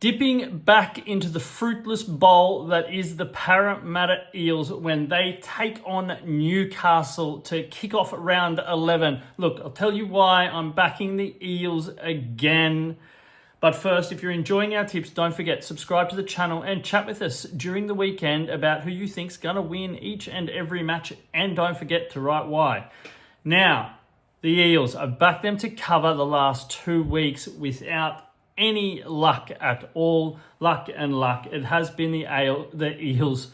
Dipping back into the fruitless bowl that is the Parramatta Eels when they take on Newcastle to kick off round 11. Look, I'll tell you why I'm backing the Eels again. But first, if you're enjoying our tips, don't forget, subscribe to the channel and chat with us during the weekend about who you think's going to win each and every match. And don't forget to write why. Now, the Eels, I've backed them to cover the last 2 weeks without any luck at all. Luck and luck. It has been the Eels'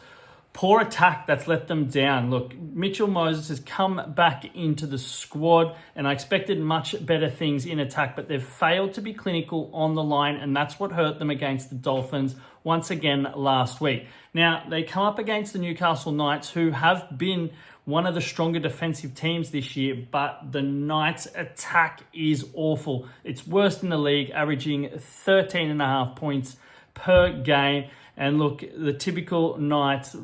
poor attack that's let them down. Look, Mitchell Moses has come back into the squad and I expected much better things in attack, but they've failed to be clinical on the line, and that's what hurt them against the Dolphins once again last week. Now, they come up against the Newcastle Knights, who have been one of the stronger defensive teams this year, but the Knights' attack is awful. It's worst in the league, averaging 13.5 points per game. And look, the typical Knights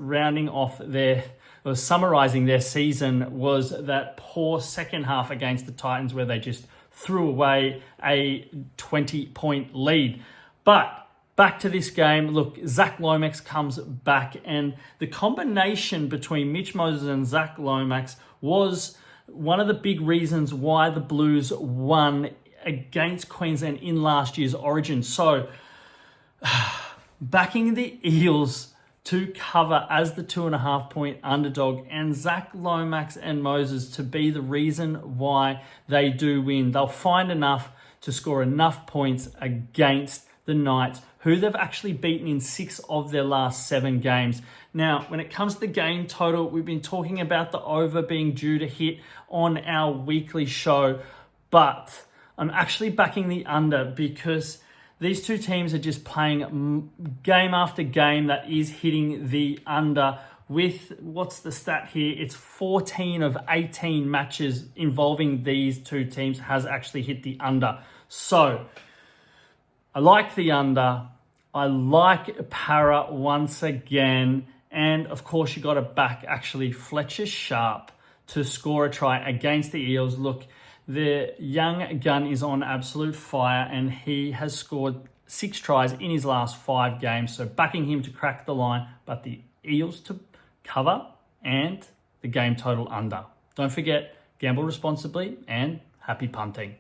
summarizing their season was that poor second half against the Titans where they just threw away a 20-point lead. But back to this game, look, Zac Lomax comes back, and the combination between Mitch Moses and Zac Lomax was one of the big reasons why the Blues won against Queensland in last year's Origin. So, backing the Eels to cover as the 2.5 point underdog, and Zac Lomax and Moses to be the reason why they do win. They'll find enough to score enough points against the Knights, who they've actually beaten in 6 of their last 7 games. Now, when it comes to the game total, we've been talking about the over being due to hit on our weekly show, but I'm actually backing the under because these two teams are just playing game after game that is hitting the under with, what's the stat here? It's 14 of 18 matches involving these two teams has actually hit the under. So, I like the under. I like Para once again. And of course, you got to back actually Fletcher Sharp to score a try against the Eels. Look, the young gun is on absolute fire and he has scored 6 tries in his last 5 games. So backing him to crack the line, but the Eels to cover and the game total under. Don't forget, gamble responsibly and happy punting.